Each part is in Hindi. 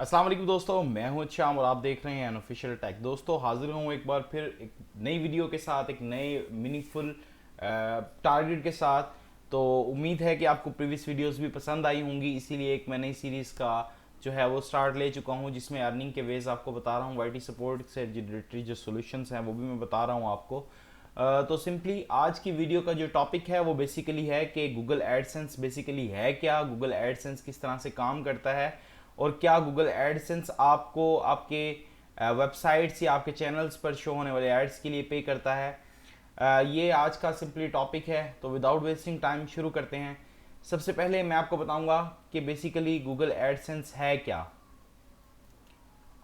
अस्सलाम वालेकुम दोस्तों, मैं हूं श्याम और आप देख रहे हैं अनऑफिशियल टेक। दोस्तों हाजिर हूं एक बार फिर एक नई वीडियो के साथ, एक नए मीनिंगफुल टारगेट के साथ। तो उम्मीद है कि आपको प्रीवियस वीडियोस भी पसंद आई होंगी, इसीलिए एक मैं नई सीरीज़ का जो है वो स्टार्ट ले चुका हूं, जिसमें अर्निंग के वेज आपको बता रहा हूं। वाईटी सपोर्ट से रिलेटेड जो सोल्यूशंस हैं वो भी मैं बता रहा हूं आपको। तो सिंपली आज की वीडियो का जो टॉपिक है वो बेसिकली है कि गूगल एडसेंस बेसिकली है क्या, गूगल एडसेंस किस तरह से काम करता है, और क्या गूगल एडसेंस आपको आपके वेबसाइट्स या आपके चैनल्स पर शो होने वाले एड्स के लिए पे करता है। ये आज का सिंपली टॉपिक है। तो विदाउट वेस्टिंग टाइम शुरू करते हैं। सबसे पहले मैं आपको बताऊंगा कि बेसिकली गूगल एडसेंस है क्या।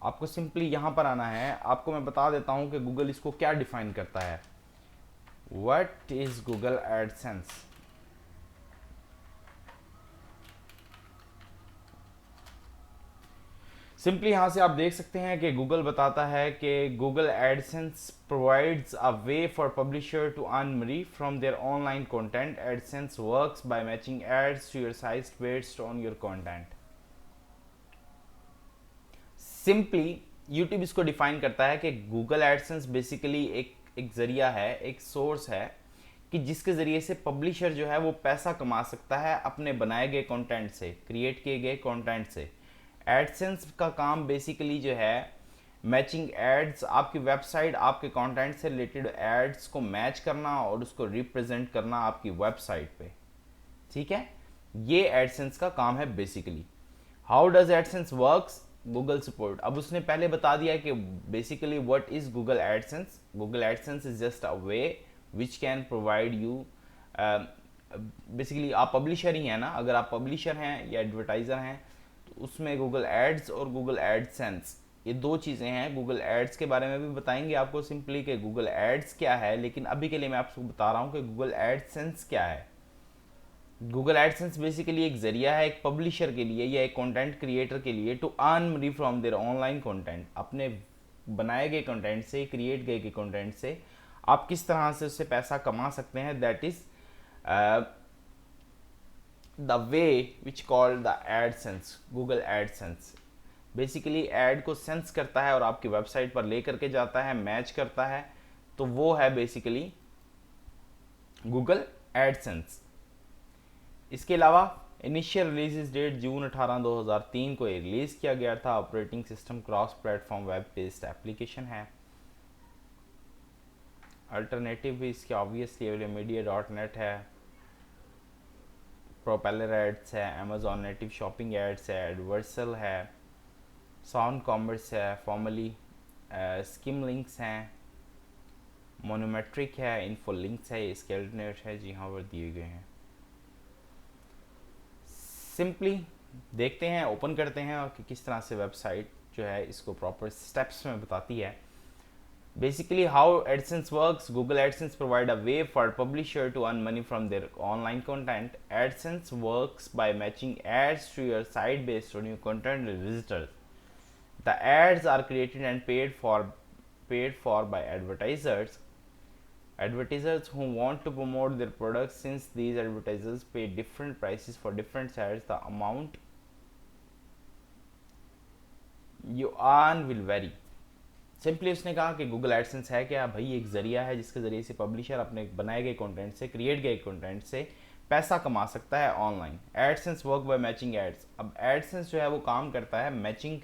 आपको सिंपली यहाँ पर आना है, आपको मैं बता देता हूँ कि गूगल इसको क्या डिफाइन करता है। What is Google AdSense. Simply यहाँ से आप देख सकते हैं कि गूगल बताता है कि Google AdSense provides a way for publisher to earn money from their online content. AdSense works by matching ads to your site based on your content. Simply YouTube इसको डिफाइन करता है कि गूगल एडसेंस बेसिकली एक जरिया है, एक सोर्स है कि जिसके ज़रिए से पब्लिशर जो है वो पैसा कमा सकता है अपने बनाए गए कंटेंट से, क्रिएट किए गए कंटेंट से। एडसेंस का काम बेसिकली जो है मैचिंग एड्स, आपकी वेबसाइट आपके कंटेंट से रिलेटेड एड्स को मैच करना और उसको रिप्रेजेंट करना आपकी वेबसाइट पे। ठीक है, ये एडसेंस का काम है basically. How does AdSense works. Google support. अब उसने पहले बता दिया कि basically what is Google AdSense. Google AdSense is just a way which can provide you, basically आप पब्लिशर ही हैं ना, अगर आप पब्लिशर हैं या एडवर्टाइज़र हैं तो उसमें गूगल एड्स और गूगल एडसेंस ये दो चीज़ें हैं। गूगल एड्स के बारे में भी बताएंगे आपको सिंपली कि गूगल एड्स क्या है, लेकिन अभी के लिए मैं आपको बता रहा हूँ कि गूगल एडसेंस क्या है। गूगल एडसेंस बेसिकली एक जरिया है एक पब्लिशर के लिए या एक कंटेंट क्रिएटर के लिए to earn money from their online content. अपने बनाए गए कंटेंट से, क्रिएट गए के कंटेंट से आप किस तरह से उससे पैसा कमा सकते हैं। That is the way which called the AdSense. Google AdSense basically add को सेंस करता है और आपकी वेबसाइट पर लेकर के जाता है, मैच करता है, तो वो है बेसिकली गूगल एडसेंस। इसके अलावा इनिशियल रिलीज डेट जून 18 2003 को रिलीज़ किया गया था। Operating system cross platform web based application है। अल्टरनेटिव भी इसके obviously available media dot net है, प्रोपेलर एड्स है, अमेजॉन नेटिव शॉपिंग एड्स है, एडवर्सल है, साउंड कॉमर्स है, फॉर्मली स्किम लिंक्स हैं, मोनोमेट्रिक है, इन्फो लिंक्स है, स्केलनेट है। जी हाँ, वो दिए गए हैं। सिंपली देखते हैं, ओपन करते हैं और कि किस तरह से वेबसाइट जो है इसको प्रॉपर स्टेप्स में बताती है। Basically how AdSense works. Google AdSense provide a way for publisher to earn money from their online content. AdSense works by matching ads to your site based on your content visitors. The ads are created and paid for by advertisers who want to promote their products. Since these advertisers pay different prices for different ads, the amount you earn will vary. Simply उसने कहा कि गूगल एडसेंस है क्या भाई, एक जरिया है जिसके जरिए से पब्लिशर अपने बनाए गए कंटेंट से, क्रिएट गए कंटेंट से पैसा कमा सकता है online. AdSense work by matching ads. अब एडसेंस जो है वो काम करता है मैचिंग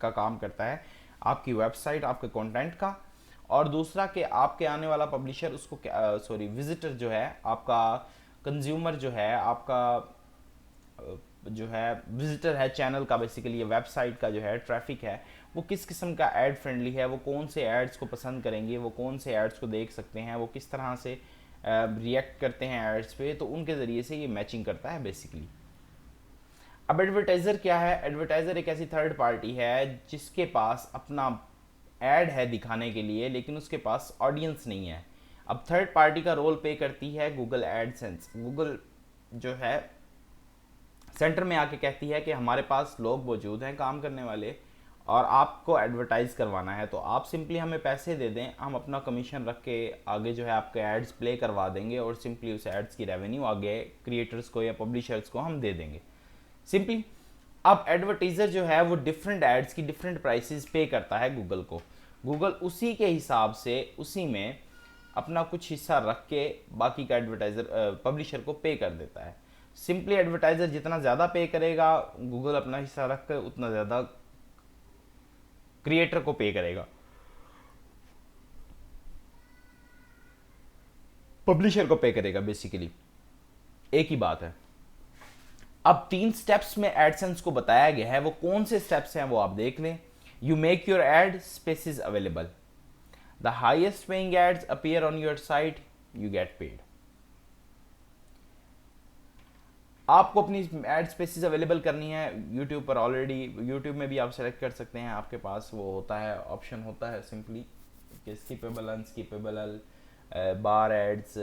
का काम करता है आपकी वेबसाइट, आपके कंटेंट का, और दूसरा कि आपके आने वाला पब्लिशर उसको विजिटर जो है आपका, कंज्यूमर जो है आपका, जो है विजिटर है चैनल का, बेसिकली ये वेबसाइट का जो है ट्रैफिक है, वो किस किस्म का ऐड फ्रेंडली है, वो कौन से एड्स को पसंद करेंगे, वो कौन से एड्स को देख सकते हैं, वो किस तरह से रिएक्ट करते हैं एड्स पे, तो उनके ज़रिए से ये मैचिंग करता है बेसिकली। अब एडवर्टाइज़र क्या है। एडवर्टाइज़र एक ऐसी थर्ड पार्टी है जिसके पास अपना ऐड है दिखाने के लिए, लेकिन उसके पास ऑडियंस नहीं है। अब थर्ड पार्टी का रोल प्ले करती है गूगल एडसेंस। गूगल जो है सेंटर में आके कहती है कि हमारे पास लोग मौजूद हैं काम करने वाले, और आपको एडवर्टाइज़ करवाना है तो आप सिंपली हमें पैसे दे दें, हम अपना कमीशन रख के आगे जो है आपके एड्स प्ले करवा देंगे, और सिंपली उस एड्स की रेवेन्यू आगे क्रिएटर्स को या पब्लिशर्स को हम दे देंगे। सिंपली अब एडवर्टाइजर जो है वो डिफरेंट एड्स की डिफरेंट प्राइसेस पे करता है गूगल को। गूगल उसी के हिसाब से उसी में अपना कुछ हिस्सा रख के बाकी का एडवर्टाइजर पब्लिशर को पे कर देता है। सिंपली एडवर्टाइजर जितना ज़्यादा पे करेगा, गूगल अपना हिस्सा रख कर उतना ज़्यादा क्रिएटर को पे करेगा, पब्लिशर को पे करेगा। बेसिकली एक ही बात है। अब 3 स्टेप्स में एडसेंस को बताया गया है, वो कौन से स्टेप्स हैं वो आप देख लें। You make your ad spaces available, the highest paying ads appear on your site, you get paid. आपको अपनी एड स्पेसिस अवेलेबल करनी है यूट्यूब पर। ऑलरेडी यूट्यूब में भी आप सेलेक्ट कर सकते हैं, आपके पास वो होता है, ऑप्शन होता है सिंपली कि स्किपेबल, अनस्किपेबल, बार एड्स,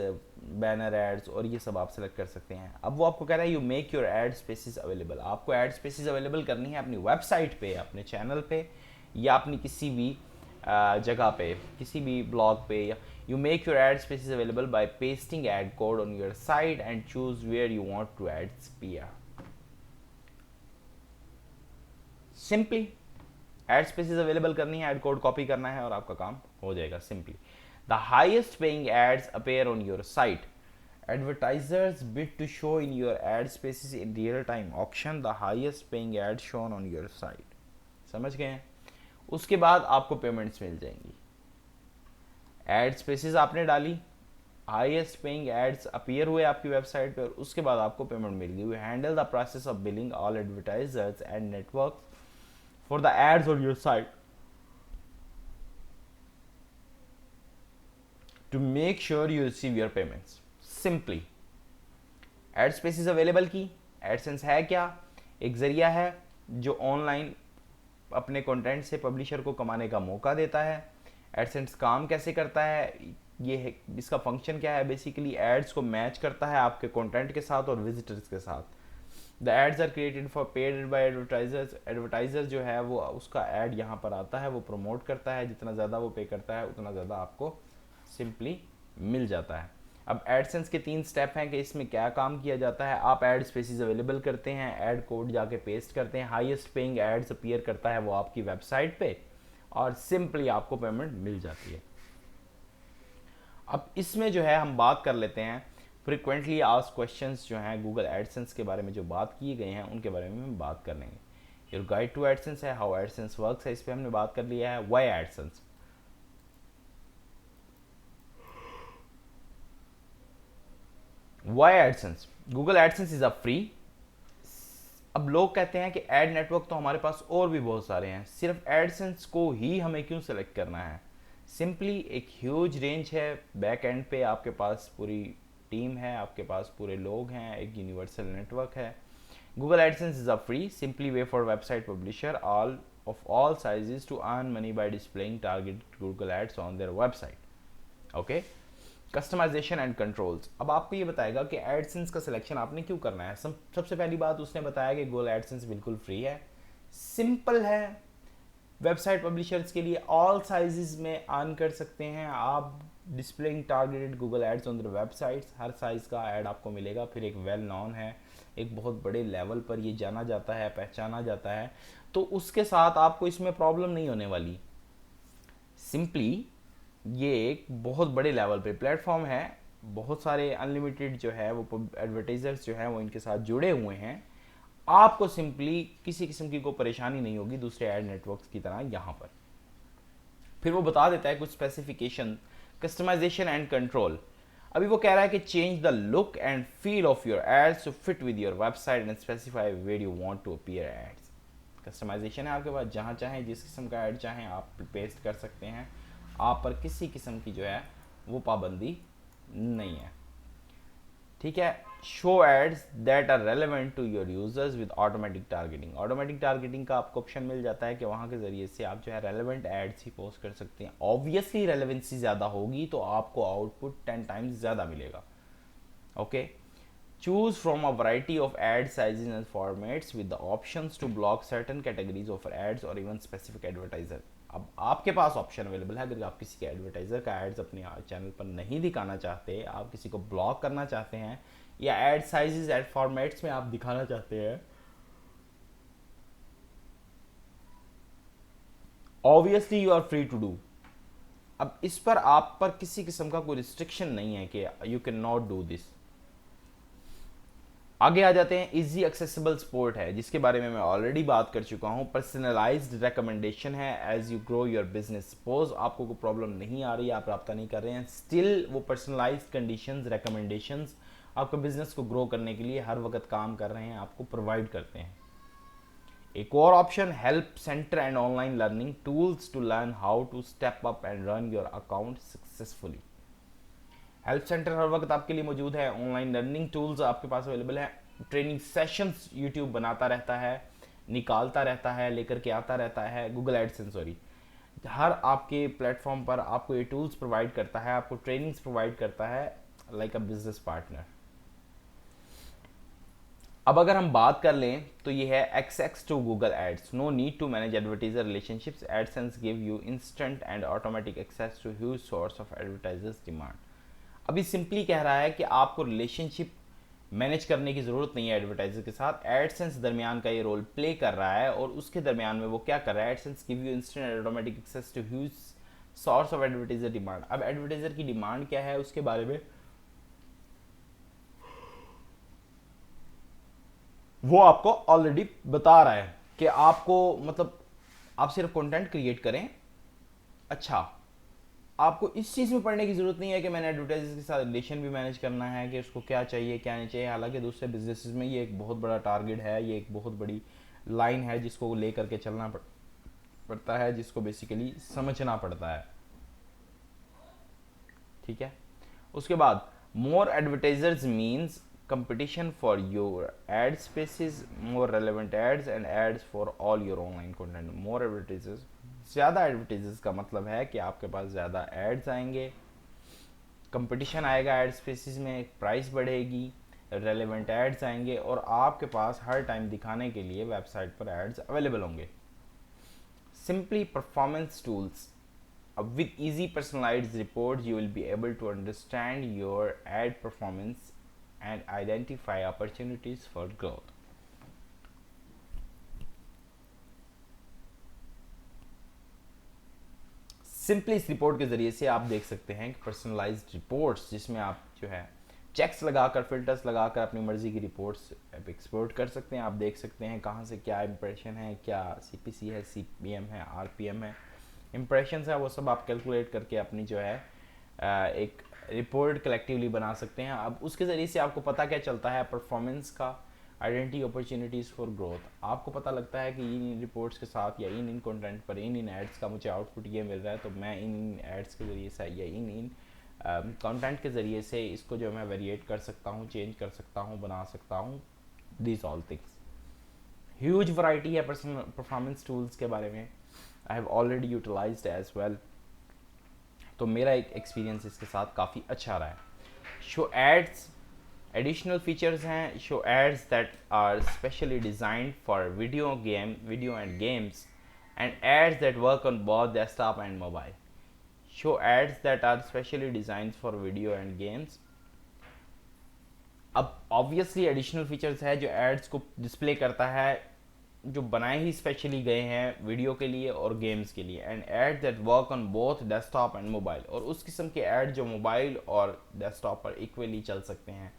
बैनर एड्स, और ये सब आप सेलेक्ट कर सकते हैं। अब वो आपको कह रहा है you make your ad spaces available. आपको एड स्पेसिस अवेलेबल करनी है अपनी वेबसाइट पे, अपने चैनल पे, या अपनी किसी भी जगह पे, किसी भी ब्लॉग पे। या you make your ad spaces available by pasting ad code on your site and choose where you want to ads appear. Simply ad spaces available करनी है, ad code copy करना है और आपका काम हो जाएगा। Simply the highest paying ads appear on your site. Advertisers bid to show in your ad spaces in real time auction the highest paying ads shown on your site. समझ गए हैं? उसके बाद आपको पेमेंट्स मिल जाएंगी। एड स्पेसिस आपने डाली, हाईएस्ट पेइंग एड्स अपीयर हुए आपकी वेबसाइट पे, और उसके बाद आपको पेमेंट मिल गई। We handle the process of billing all advertisers and network for the ads on your site to make sure you receive your payments. Simply ad spaces available की। एडसेंस है क्या? एक जरिया है जो ऑनलाइन अपने कंटेंट से पब्लिशर को कमाने का मौका देता है। एडसेंस काम कैसे करता है, ये है, इसका फंक्शन क्या है? बेसिकली एड्स को मैच करता है आपके कंटेंट के साथ और विजिटर्स के साथ। The ads are created for paid by advertisers. Advertiser जो है वो उसका एड यहाँ पर आता है, वो प्रमोट करता है, जितना ज़्यादा वो पे करता है उतना ज़्यादा आपको सिंपली मिल जाता है। अब एडसेंस के 3 स्टेप हैं कि इसमें क्या काम किया जाता है। आप एड स्पेसिस अवेलेबल करते हैं, एड कोड जाके पेस्ट करते हैं, हाईएस्ट पेइंग एड्स अपीयर करता है वो आपकी वेबसाइट पे, और सिंपली आपको पेमेंट मिल जाती है। अब इसमें जो है हम बात कर लेते हैं फ्रिक्वेंटली आस्क्ड क्वेश्चंस जो हैं गूगल एडसेंस के बारे में, जो बात किए गए हैं उनके बारे में हम बात कर लेंगे। योर गाइड टू एडसेंस है, हाउ एडसेंस वर्क्स है, इस पर हमने बात कर लिया है। Why AdSense, why AdSense, Google AdSense is a free. अब लोग कहते हैं कि एड नेटवर्क तो हमारे पास और भी बहुत सारे हैं, सिर्फ एडसेंस को ही हमें क्यों सेलेक्ट करना है? सिंपली एक ह्यूज रेंज है, बैक एंड पे आपके पास पूरी टीम है, आपके पास पूरे लोग हैं, एक यूनिवर्सल नेटवर्क है। Google AdSense is a free simply way for website publisher all of all sizes to earn money by displaying targeted Google ads on their website. Okay, customisation and controls. अब आपको ये बताएगा कि एडसेंस का सिलेक्शन आपने क्यों करना है। सबसे पहली बात उसने बताया कि गूगल एडसेंस बिल्कुल फ्री है, सिंपल है, वेबसाइट पब्लिशर्स के लिए ऑल साइजेस में अर्न कर सकते हैं आप। Displaying targeted Google ads on the websites, हर साइज़ का ऐड आपको मिलेगा। फिर एक वेल नॉन है, एक बहुत बड़े लेवल पर ये जाना जाता है, पहचाना जाता है, तो उसके साथ आपको इसमें प्रॉब्लम नहीं होने वाली। सिंपली ये एक बहुत बड़े लेवल पे प्लेटफॉर्म है, बहुत सारे अनलिमिटेड जो है वो एडवर्टाइजर्स जो है वो इनके साथ जुड़े हुए हैं। आपको सिंपली किसी किस्म की कोई परेशानी नहीं होगी दूसरे एड नेटवर्क्स की तरह यहाँ पर। फिर वो बता देता है कुछ स्पेसिफिकेशन, कस्टमाइजेशन एंड कंट्रोल। अभी वो कह रहा है कि change the look and feel of your ads to fit with your website and specify where you want to appear ads. Customisation है आपके पास, जहाँ चाहें जिस किस्म का ऐड चाहें आप पेस्ट कर सकते हैं, आप पर किसी किस्म की जो है वो पाबंदी नहीं है। ठीक है। Show ads that are relevant to your users with automatic targeting. Automatic targeting का आपको ऑप्शन मिल जाता है कि वहाँ के ज़रिए से आप जो है रेलेवेंट एड्स ही पोस्ट कर सकते हैं। ऑब्वियसली रेलेवेंसी ज़्यादा होगी तो आपको आउटपुट 10 टाइम्स ज़्यादा मिलेगा। Okay, choose from a variety of ad sizes and formats with the options to block certain categories of ads or even specific advertiser। अब आपके पास ऑप्शन अवेलेबल है, अगर आप किसी के एडवर्टाइजर का एड्स अपने चैनल पर नहीं दिखाना चाहते, आप किसी को ब्लॉक करना चाहते हैं, या एड साइजेस एड फॉर्मेट्स में आप दिखाना चाहते हैं, obviously you are free to do. अब इस पर आप पर किसी किस्म का कोई रिस्ट्रिक्शन नहीं है कि you can not do this. आगे आ जाते हैं, इजी एक्सेसिबल सपोर्ट है जिसके बारे में मैं ऑलरेडी बात कर चुका हूँ। पर्सनलाइज्ड रिकमेंडेशन है as you grow your business. Suppose आपको कोई प्रॉब्लम नहीं आ रही है, आप रब्ता नहीं कर रहे हैं, स्टिल वो पर्सनलाइज्ड कंडीशंस रिकमेंडेशंस आपके बिजनेस को ग्रो करने के लिए हर वक्त काम कर रहे हैं, आपको प्रोवाइड करते हैं। एक और option, help center and online learning tools to learn how to step up and run your account successfully. Help center हर वक्त आपके लिए मौजूद है, ऑनलाइन लर्निंग टूल्स आपके पास अवेलेबल है, ट्रेनिंग सेशंस यूट्यूब बनाता रहता है, निकालता रहता है, लेकर के आता रहता है, गूगल एडसेंस सॉरी, हर आपके प्लेटफॉर्म पर आपको ये टूल्स प्रोवाइड करता है, आपको ट्रेनिंग्स प्रोवाइड करता है लाइक अ बिजनेस पार्टनर। अब अगर हम बात कर लें तो ये है access to Google ads, no need to manage advertiser relationships, AdSense give you instant and automatic access to huge source of advertisers demand. अभी सिंपली कह रहा है कि आपको रिलेशनशिप मैनेज करने की ज़रूरत नहीं है एडवर्टाइजर के साथ, एडसेंस दरमियान का ये रोल प्ले कर रहा है। और उसके दरमियान में वो क्या कर रहा है, AdSense give you instant and automatic access to huge source of advertiser demand. अब एडवर्टाइजर की डिमांड क्या है उसके बारे में वो आपको ऑलरेडी बता रहा है कि आपको मतलब आप सिर्फ कंटेंट क्रिएट करें। अच्छा, आपको इस चीज़ में पढ़ने की ज़रूरत नहीं है कि मैंने एडवर्टाइजर्स के साथ रिलेशन भी मैनेज करना है कि उसको क्या चाहिए क्या नहीं चाहिए। हालांकि दूसरे बिजनेसेस में ये एक बहुत बड़ा टारगेट है, ये एक बहुत बड़ी लाइन है जिसको लेकर के चलना पड़ता है, जिसको बेसिकली समझना पड़ता है। ठीक है, उसके बाद more advertisers means competition for your ad spaces, more relevant ads and ads for all your online content. more advertisers, ज़्यादा एडवर्टाइजर्स का मतलब है कि आपके पास ज़्यादा एड्स आएंगे, कंपटीशन आएगा एड स्पेसिस में, प्राइस बढ़ेगी, रेलेवेंट एड्स आएंगे और आपके पास हर टाइम दिखाने के लिए वेबसाइट पर एड्स अवेलेबल होंगे। Simply performance tools, with easy personalized reports you will be able to understand your ad performance and identify opportunities for growth. Simply इस रिपोर्ट के ज़रिए से आप देख सकते हैं कि पर्सनलाइज्ड रिपोर्ट्स जिसमें आप जो है चेक्स लगाकर फिल्टर्स लगाकर अपनी मर्ज़ी की रिपोर्ट्स एक्सपोर्ट कर सकते हैं। आप देख सकते हैं कहाँ से क्या इंप्रेशन है, क्या CPC है, CPM है, RPM है, इंप्रेशन है, वो सब आप कैलकुलेट करके अपनी जो है एक रिपोर्ट कलेक्टिवली बना सकते हैं। अब उसके ज़रिए से आपको पता क्या चलता है परफॉर्मेंस का, आइडेंटिटी अपॉर्चुनिटीज़ फॉर ग्रोथ। आपको पता लगता है कि इन रिपोर्ट्स के साथ या इन कंटेंट पर इन एड्स का मुझे आउटपुट ये मिल रहा है, तो मैं इन एड्स के ज़रिए से या इन कंटेंट के ज़रिए से इसको जो मैं वेरिएट कर सकता हूँ, चेंज कर सकता हूँ, बना सकता हूँ। This all things, huge variety है पर्सनल परफॉर्मेंस टूल्स के बारे में, I have already utilised as well. तो मेरा एक एक्सपीरियंस इसके साथ काफ़ी अच्छा रहा है। शो एड्स, एडिशनल फीचर्स हैं, show ads that are specially designed for video and games and ads that work on both desktop and mobile. Show ads that are specially designed for video and games. अब ऑब्वियसली एडिशनल फीचर्स है जो एड्स को डिस्प्ले करता है, जो बनाए ही स्पेशली गए हैं वीडियो के लिए और गेम्स के लिए। And ad that work on both desktop and mobile, और उस किस्म के ऐड जो मोबाइल और डेस्कटॉप पर इक्वली चल सकते हैं।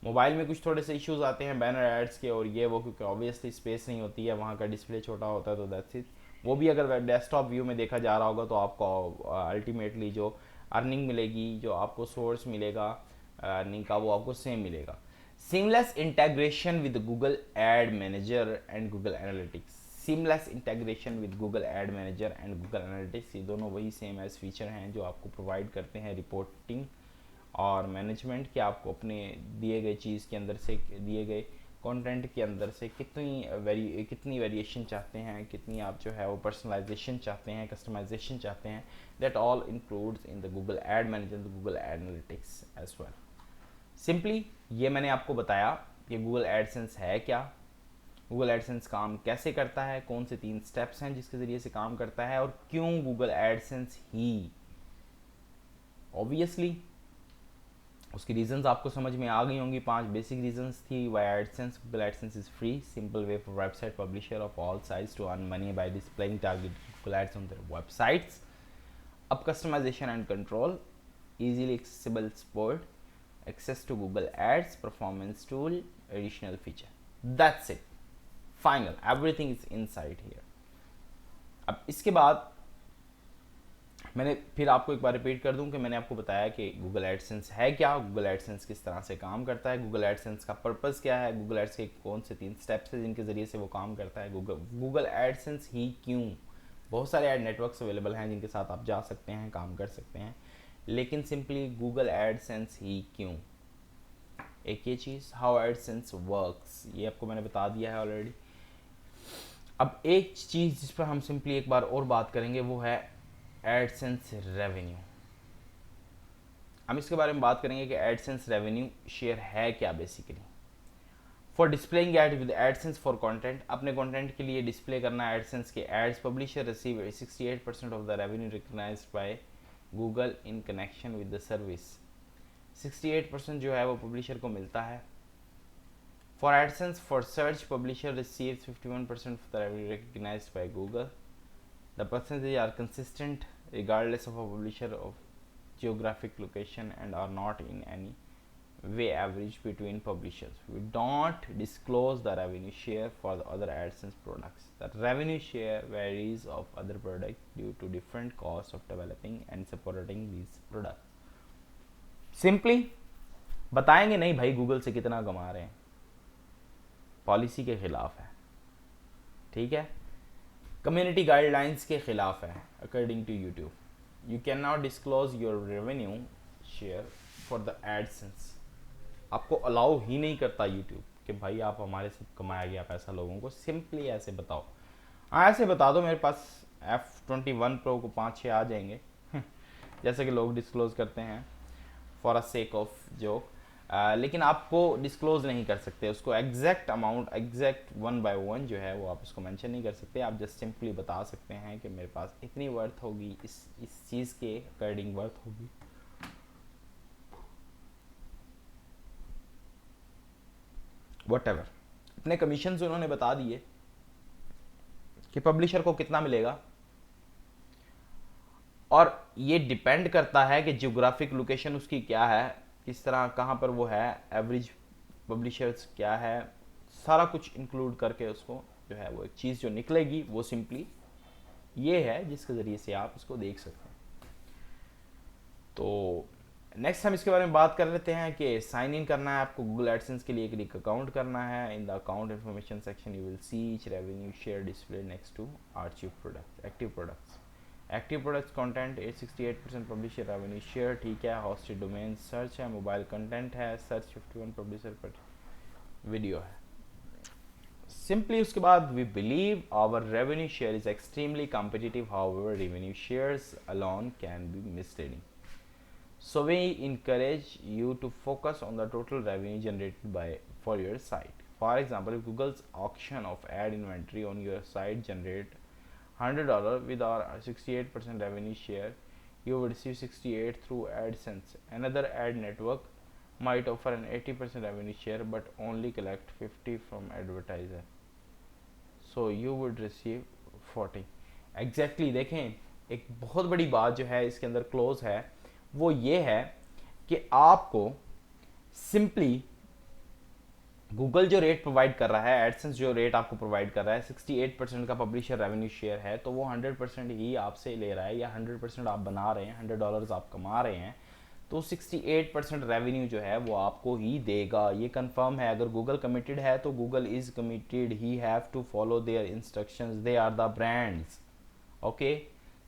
मोबाइल में कुछ थोड़े से इश्यूज आते हैं बैनर एड्स के और ये वो, क्योंकि ऑब्वियसली स्पेस नहीं होती है, वहाँ का डिस्प्ले छोटा होता है, तो दैट्स इट। वो भी अगर डेस्कटॉप व्यू में देखा जा रहा होगा तो आपको अल्टीमेटली जो अर्निंग मिलेगी, जो आपको सोर्स मिलेगा अर्निंग का, वो आपको सेम मिलेगा। Seamless integration with Google ad manager and Google analytics. Seamless integration with Google ad manager and Google analytics, ये दोनों वही सेम एज फीचर हैं जो आपको प्रोवाइड करते हैं रिपोर्टिंग और मैनेजमेंट, कि आपको अपने दिए गए चीज़ के अंदर से, दिए गए कंटेंट के अंदर से कितनी वेरिएशन चाहते हैं, कितनी आप जो है वो पर्सनलाइजेशन चाहते हैं, कस्टमाइजेशन चाहते हैं। That all includes in the Google ad manager, the Google analytics as well. Simply ये मैंने आपको बताया कि गूगल एडसेंस है क्या, गूगल एडसेंस काम कैसे करता है, कौन से 3 स्टेप्स हैं जिसके ज़रिए से काम करता है, और क्यों गूगल एडसेंस ही। ऑब्वियसली उसकी रीजंस आपको समझ में आ गई होंगी। 5 बेसिक रीजंस थी why AdSense. Google AdSense is free, simple way for website publisher of all size to earn money by displaying targeted Google ads on their websites. अब customization and control, easily accessible support, access to Google Ads, performance tool, additional feature. That's it. Final. Everything is inside here. अब इसके बाद मैंने फिर आपको एक बार रिपीट कर दूं कि मैंने आपको बताया कि गूगल एडसेंस है क्या, गूगल एडसेंस किस तरह से काम करता है, गूगल एडसेंस का पर्पस क्या है, गूगल एड्स के कौन से 3 स्टेप्स हैं जिनके ज़रिए से वो काम करता है, गूगल एडसेंस ही क्यों। बहुत सारे एड नेटवर्क्स अवेलेबल हैं जिनके साथ आप जा सकते हैं, काम कर सकते हैं, लेकिन सिंपली गूगल एडसेंस ही क्यों। एक ये चीज़, हाउ एडसेंस वर्क्स, ये आपको मैंने बता दिया है ऑलरेडी। अब एक चीज़ जिस पर हम सिंपली एक बार और बात करेंगे वो है एडसेंस रेवेन्यू। हम इसके बारे में बात करेंगे कि एडसेंस रेवेन्यू शेयर है क्या basically. For displaying ad with AdSense for content, अपने कंटेंट के लिए डिस्प्ले करना एडसेंस के ads, publisher receive 68% of the revenue recognised by Google in connection with the service. 68% जो है वो पब्लिशर को मिलता है। For AdSense for search, publisher receives 51% of the revenue recognised by Google. The percentage are consistent regardless of a publisher of geographic location and are not in any way average between publishers. We don't disclose the revenue share for the other AdSense products. The revenue share varies of other products due to different costs of developing and supporting these products. Simply बताएंगे नहीं भाई गूगल से कितना कमा रहे हैं, पॉलिसी के खिलाफ है, ठीक है, कम्युनिटी गाइडलाइंस के खिलाफ है according to YouTube. You can not disclose your revenue share for the AdSense. आपको अलाउ ही नहीं करता यूट्यूब कि भाई आप हमारे से कमाया गया पैसा लोगों को सिंपली ऐसे बताओ। हाँ ऐसे बता दो, मेरे पास F21 Pro को 5-6 आ जाएंगे जैसे कि लोग डिस्क्लोज करते हैं for a sake of joke, लेकिन आपको डिस्क्लोज नहीं कर सकते उसको एग्जैक्ट अमाउंट, एग्जैक्ट 1/1 जो है वो आप उसको मेंशन नहीं कर सकते। आप जस्ट सिंपली बता सकते हैं कि मेरे पास इतनी वर्थ होगी, इस चीज़ के अकॉर्डिंग वर्थ होगी। व्हाटएवर, अपने कमीशन उन्होंने बता दिए कि पब्लिशर को कितना मिलेगा, और ये डिपेंड करता है कि जियोग्राफिक लोकेशन उसकी क्या है, किस तरह कहाँ पर वो है, एवरेज पब्लिशर्स क्या है, सारा कुछ इंक्लूड करके उसको जो है वो एक चीज़ जो निकलेगी वो सिंपली ये है जिसके ज़रिए से आप इसको देख सकते हैं। तो नेक्स्ट हम इसके बारे में बात कर लेते हैं कि साइन इन करना है आपको गूगल एडसेंस के लिए, एक अकाउंट करना है। In the account information section you will see each revenue share display next to archive products, active products. Active products content 68% publisher revenue share, ठीक है। होस्टेड डोमेन सर्च है, मोबाइल कंटेंट है, सर्च 51 पब्लिशर पर वीडियो है। सिंपली उसके बाद we believe our revenue share is extremely competitive, however revenue shares alone can be misleading, so we encourage you to focus on the total revenue generated by for your site. For example, if Google's auction of ad inventory on your site generate $100 with our 68% revenue share, you will receive 68 through AdSense. Another ad network might offer an 80% revenue share but only collect 50 from advertiser, so you would receive 40. Exactly, देखें एक बहुत बड़ी बात जो है इसके अंदर क्लोज है वो ये है कि आपको सिंपली गूगल जो रेट प्रोवाइड कर रहा है, एडसेंस जो रेट आपको प्रोवाइड कर रहा है, 68% का पब्लिशर रेवेन्यू शेयर है, तो वो 100% ही आपसे ले रहा है, या 100% आप बना रहे हैं, $100 आप कमा रहे हैं, तो 68% रेवेन्यू जो है वो आपको ही देगा। ये कंफर्म है। अगर गूगल कमिटेड है तो Google is committed, he have to follow their instructions, they are the brands, okay.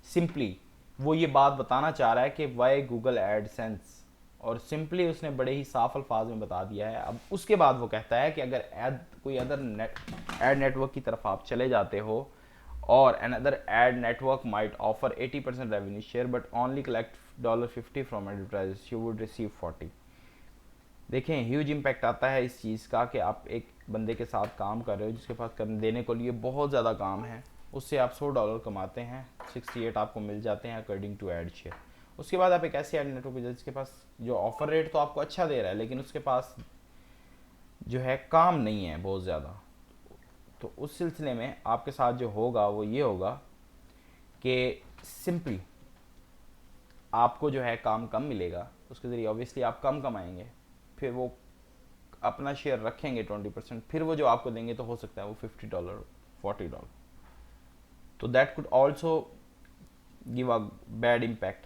Simply वो ये बात बताना चाह रहा है कि वाई गूगल एडसेंस, और सिंपली उसने बड़े ही साफ अल्फाज में बता दिया है। अब उसके बाद वो कहता है कि अगर कोई अदर एड नेटवर्क की तरफ आप चले जाते हो और another ad network might offer 80% revenue share but only collect $50 from advertisers, you would receive 40। देखें ह्यूज इम्पैक्ट आता है इस चीज़ का कि आप एक बंदे के साथ काम कर रहे हो जिसके पास देने को लिए बहुत ज़्यादा काम है, उससे आप $100 कमाते हैं, 68 आपको मिल जाते हैं अकॉर्डिंग टू एड शेयर। उसके बाद आप एक ऐसी एड नेटवर्क जिसके पास जो ऑफर रेट तो आपको अच्छा दे रहा है, लेकिन उसके पास जो है काम नहीं है बहुत ज़्यादा। तो उस सिलसिले में आपके साथ जो होगा वो ये होगा कि सिंपली आपको जो है काम कम मिलेगा, उसके ज़रिए ऑब्वियसली आप कम कमाएंगे, फिर वो अपना शेयर रखेंगे 20%, फिर वो जो आपको देंगे तो हो सकता है वो $50 $40, तो that could also give a bad impact.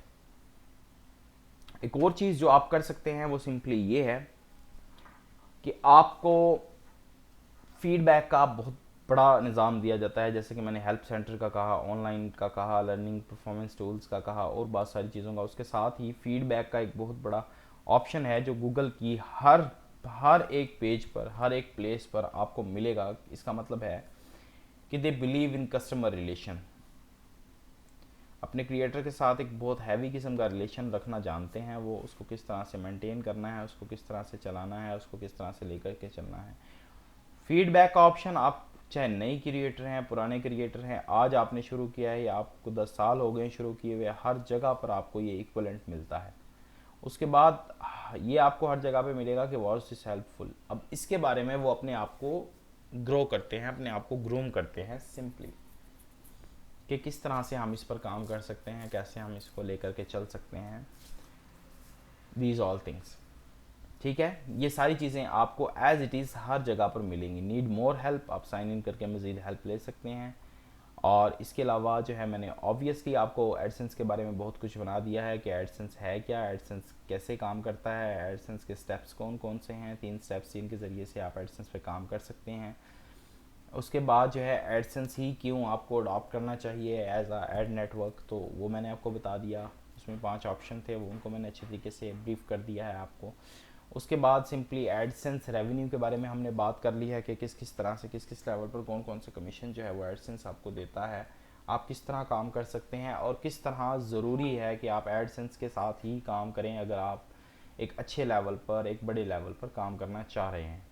एक और चीज़ जो आप कर सकते हैं वो सिंपली ये है कि आपको फीडबैक का बहुत बड़ा निज़ाम दिया जाता है, जैसे कि मैंने हेल्प सेंटर का कहा, ऑनलाइन का कहा, लर्निंग परफॉर्मेंस टूल्स का कहा और बहुत सारी चीज़ों का। उसके साथ ही फीडबैक का एक बहुत बड़ा ऑप्शन है जो गूगल की हर हर एक पेज पर, हर एक प्लेस पर आपको मिलेगा। इसका मतलब है कि they believe in customer relation, अपने क्रिएटर के साथ एक बहुत हैवी किस्म का रिलेशन रखना जानते हैं वो, उसको किस तरह से मेंटेन करना है, उसको किस तरह से चलाना है, उसको किस तरह से लेकर के चलना है। फीडबैक का ऑप्शन आप चाहे नई क्रिएटर हैं, पुराने क्रिएटर हैं, आज आपने शुरू किया है या आपको 10 साल हो गए शुरू किए हुए, हर जगह पर आपको ये इक्वलेंट मिलता है। उसके बाद ये आपको हर जगह पे मिलेगा कि वॉज दिस हेल्पफुल। अब इसके बारे में वो अपने आप को ग्रो करते हैं, अपने आप को ग्रूम करते हैं सिंपली, कि किस तरह से हम इस पर काम कर सकते हैं, कैसे हम इसको लेकर के चल सकते हैं, दीज ऑल थिंग्स। ठीक है, ये सारी चीज़ें आपको एज इट इज़ हर जगह पर मिलेंगी। नीड मोर हेल्प, आप साइन इन करके मज़ीद हेल्प ले सकते हैं। और इसके अलावा जो है मैंने ऑब्वियसली आपको एडसेंस के बारे में बहुत कुछ बना दिया है कि एडसेंस है क्या, एडसेंस कैसे काम करता है, एडसेंस के स्टेप्स कौन कौन से हैं, 3 स्टेप्स जिनके ज़रिए से आप एडसेंस पे काम कर सकते हैं। उसके बाद जो है एडसेंस ही क्यों आपको अडॉप्ट करना चाहिए एज अ एड नेटवर्क, तो वो मैंने आपको बता दिया। उसमें 5 ऑप्शन थे, वो उनको मैंने अच्छे तरीके से ब्रीफ कर दिया है आपको। उसके बाद सिंपली एडसेंस रेवेन्यू के बारे में हमने बात कर ली है कि किस किस तरह से, किस किस लेवल पर कौन कौन से कमीशन जो है वो एडसेंस आपको देता है, आप किस तरह काम कर सकते हैं और किस तरह ज़रूरी है कि आप एडसेंस के साथ ही काम करें अगर आप एक अच्छे लेवल पर, एक बड़े लेवल पर काम करना चाह रहे हैं।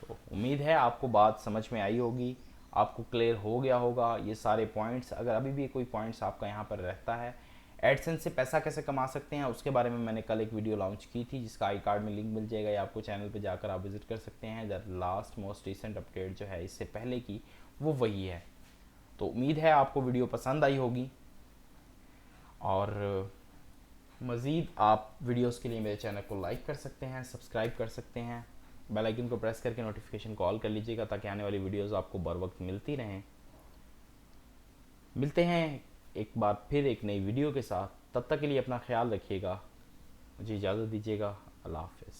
तो उम्मीद है आपको बात समझ में आई होगी, आपको क्लियर हो गया होगा ये सारे पॉइंट्स। अगर अभी भी कोई पॉइंट्स आपका यहाँ पर रहता है, एडसेंस से पैसा कैसे कमा सकते हैं उसके बारे में मैंने कल एक वीडियो लॉन्च की थी, जिसका आई कार्ड में लिंक मिल जाएगा, या आपको चैनल पे जाकर आप विजिट कर सकते हैं। The last most recent update जो है इससे पहले की, वो वही है। तो उम्मीद है आपको वीडियो पसंद आई होगी, और मज़ीद आप वीडियोस के लिए मेरे चैनल को लाइक कर सकते हैं, सब्सक्राइब कर सकते हैं, बेल आइकन को प्रेस करके नोटिफिकेशन को ऑल कर लीजिएगा ताकि आने वाली वीडियोस आपको बर वक्त मिलती रहें। मिलते हैं एक बार फिर एक नई वीडियो के साथ, तब तक के लिए अपना ख्याल रखिएगा, मुझे इजाज़त दीजिएगा। अल्लाह हाफ़िज़।